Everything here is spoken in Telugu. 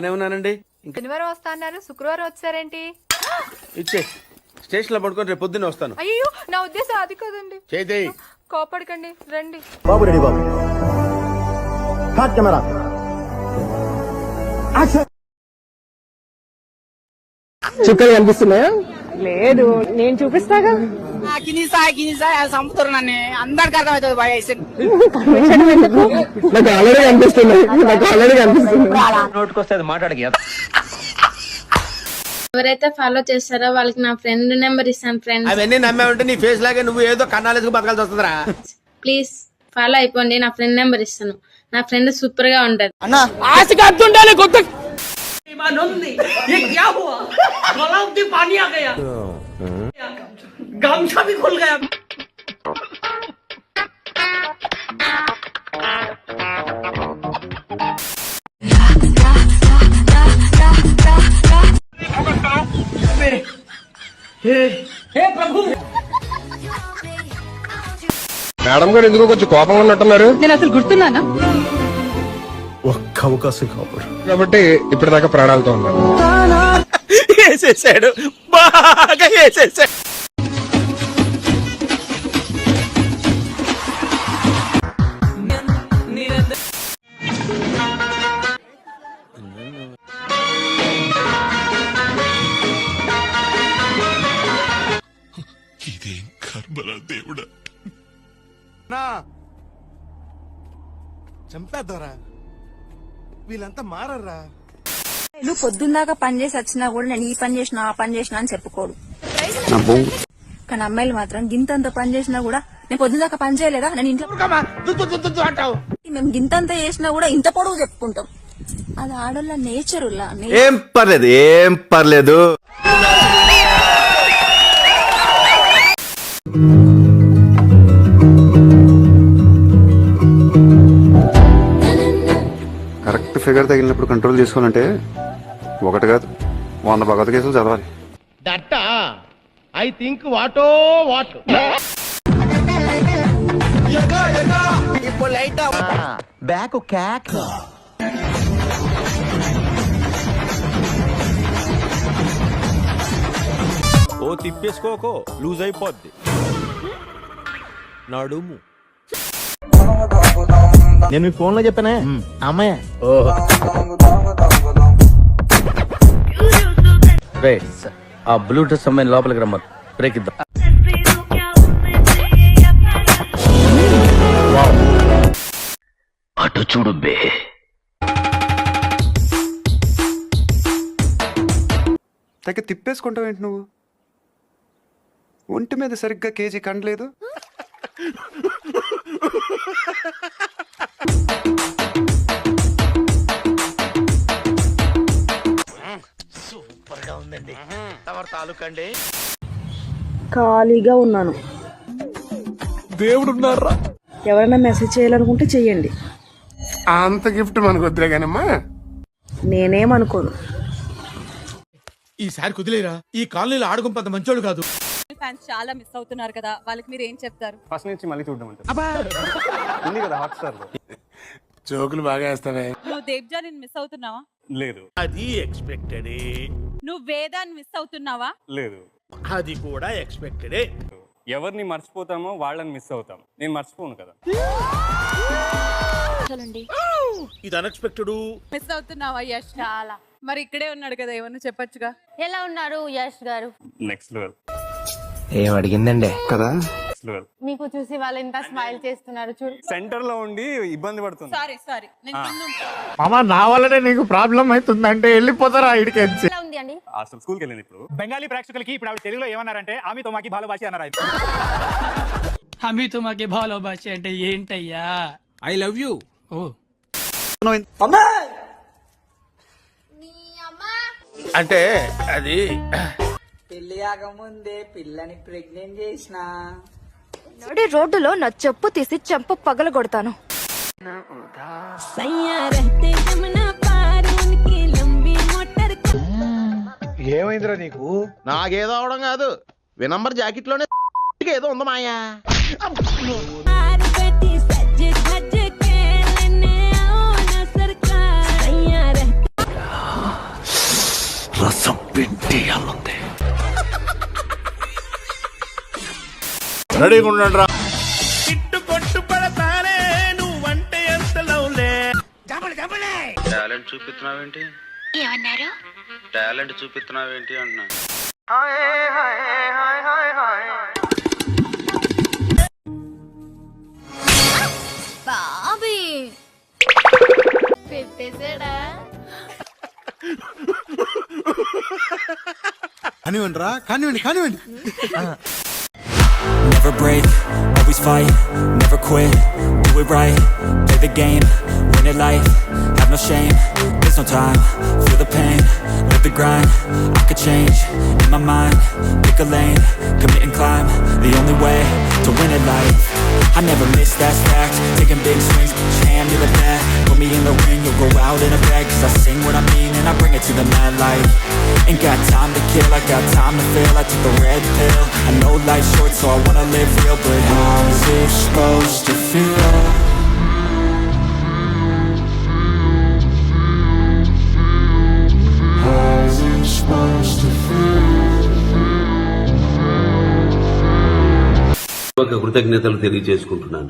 బానే ఉన్నానండి. శనివారం వస్తా అన్నారు, శుక్రవారం వచ్చారేంటి? ఇచ్చే స్టేషన్ లో పడుకొని రేపు పొద్దున్నే వస్తాను. అయ్యో నా ఉద్దేశం అది కదండి. చేయి కోపడకండి, రండి. బాబు రెడీ బాబు. హాట్ కెమెరా చుక్కలు కనిపిస్తున్నాయా? లేదు, నేను చూపిస్తాగా. నాకు ఆల్రెడీ కనిపిస్తున్నాయి. నోటుకొస్తే అది మాట్లాడక. ఎవరైతే ఫాలో చేస్తారో వాళ్ళకి నా ఫ్రెండ్ నెంబర్ ఇస్తాను. ఫ్రెండ్ అవన్నీ నమ్మే ఉంటే నీ ఫేస్ లాగే నువ్వు ఏదో కన్నాలేసుకు బతకాల్సి వస్తుందిరా. ప్లీజ్ ఫాలో అయిపోండి. నా ఫ్రెండ్ నెంబర్ ఇస్తాను. నా ఫ్రెండ్ సూపర్ గా ఉంటది. మేడం గారు ఎందుకో కొంచెం కోపంగా ఉన్నట్టున్నారు. నేను అసలు గుర్తున్నానా? ఒక్క అవకాశం కావాలి కాబట్టి ఇప్పటిదాకా ప్రాణాలతో ఉన్నారు. వేసేసాడు, బాగా వేసేసాడు. ఇదేం కర్మరా దేవుడా. చంపేద్దారా, వీళ్ళంతా మారరా. నువ్వు పొద్దున్నాక పని చేసి వచ్చినా కూడా నేను ఈ పని చేసినా ఆ పని చేసినా అని చెప్పుకోడు. కానీ అమ్మాయిలు మాత్రం గింతంత పని చేసినా కూడా నేను పొద్దున్నాక పని చేయలేదా, నేను ఇంట్లో మేము గింతంత చేసినా కూడా ఇంత పొడవు చెప్పుకుంటాం. అది ఆడోళ్ళ నేచర్. ఏం పర్లేదు, ఏం పర్లేదు. కరెక్ట్ ఫిగర్ తగిలినప్పుడు కంట్రోల్ చేసుకోవాలంటే ఒకటి కాదు 100 భగవత్ కేసులు చదవాలి. దట్ ఐ థింక్ వాటో వాట్. బ్యాక్ క్యాక్. ఓ తిప్పేసుకోకో, లూజ్ అయిపోద్ది నడుము. నేను మీ ఫోన్ లో చెప్పానే అమ్మాయి. ఆ బ్లూటూత్ అమ్మాయిని లోపలికి రమ్మను, బ్రేక్ ఇద్దాం. అటు చూడు బే. తెగ తిప్పేసుకుంటావు ఏంటి నువ్వు? ఒంటి మీద సరిగ్గా కేజీ కండలేదు. సూపర్ గా ఉందండి. తమరు తాలూకండి. ఖాళీగా ఉన్నాను. దేవుడున్నారా? ఎవరైనా మెసేజ్ చేయాలనుకుంటే చెయ్యండి. అంత గిఫ్ట్ మనకు వద్దులే కానమ్మా. నేనేమనుకోను. ఈసారి కుదిలేరా, ఈ కాలనీలో ఆడుకుంపంత మంచోడు కాదు. ఫ్యాన్స్ చాలా మిస్ అవుతున్నారు కదా, వాళ్ళకి మీరు ఏం చెప్తారు? ఫస్ట్ నుంచి మళ్ళీ చూడడం అంటే ఉంది కదా హాట్‌స్టార్ లో. జోకులు బాగా వేస్తావే. నువ్వు దేవ్జాని మిస్ అవుతున్నావా? లేదు. అది ఎక్స్పెక్టెడే. నువ్వు వేదాన్ని మిస్ అవుతున్నావా? లేదు. అది కూడా ఎక్స్పెక్టెడే. ఎవరిని మర్చిపోతామో వాళ్ళని మిస్ అవుతాం. నేను మర్చిపోను కదా. ఇది అన్ఎక్స్పెక్టెడ్. మిస్ అవుతున్నావా యష్? చాలా. మరి ఇక్కడే ఉన్నాడు కదా, ఏమన్నా చెప్పొచ్చుగా. ఎలా ఉన్నారు యష్ గారు? Next level. ఏం అడిగిందండి కదా. మీకు చూసి వాళ్ళు ఎంత స్మైల్ చేస్తున్నారు చూడు. సెంటర్ లో ఉండి ఇబ్బంది పడుతుంది. సారీ మామ, నా వల్లనే నీకు ప్రాబ్లం అవుతుందంటే వెళ్ళిపోతారా ఇడికి? ఎలా ఉంది అండి? అసలు స్కూల్కి వెళ్ళింది. ఇప్పుడు బెంగాలీ ప్రేక్షకులకి ఇప్పుడు ఆవిడ తెలుగులో ఏమన్నారంటే ఆమె తోమాకి భాలోబాషి అన్నారు. ఆమె తోమాకి భాలోబాషి అంటే ఏంటయ్యా? I love you. ఓ అంటే అది పెళ్లి కాకముందే పిల్లని ప్రెగ్నెంట్ చేసిన నడి రోడ్డులో నా చెప్పు తీసి చెంప పగలగొడతాను. ఏమైందిరా నీకు? నాకేదో అవడం కాదు, వినంబర్ జాకెట్ లోనే ఏదో ఉంది మాయా. రెడీగా ఉండండి రా. టాలెంట్ చూపిస్తున్నావేంటి ఏమన్నారు టాలెంట్ చూపిస్తున్నావేంటి అన్నా బాబీ పెట్టేసాడా కానివ్వండి రా, కానివ్వండి. Never break, always fight, never quit, do it right, play the game, win it life, have no shame, there's no time, feel the pain, live the grind, I could change, in my mind, pick a lane, commit and climb, the only way to win it life, I never miss that fact, taking big swings, put your hand to the bat, put me in the ring, you'll go out in a bag, cause I sing what I mean and I bring it to the mad light, ain't got time to kill, I got time to feel, I took the red pill, I know life's short so I wanna live real, but how's it supposed to feel? How's it supposed to feel? కృతజ్ఞతలు తెలియజేసుకుంటున్నాను.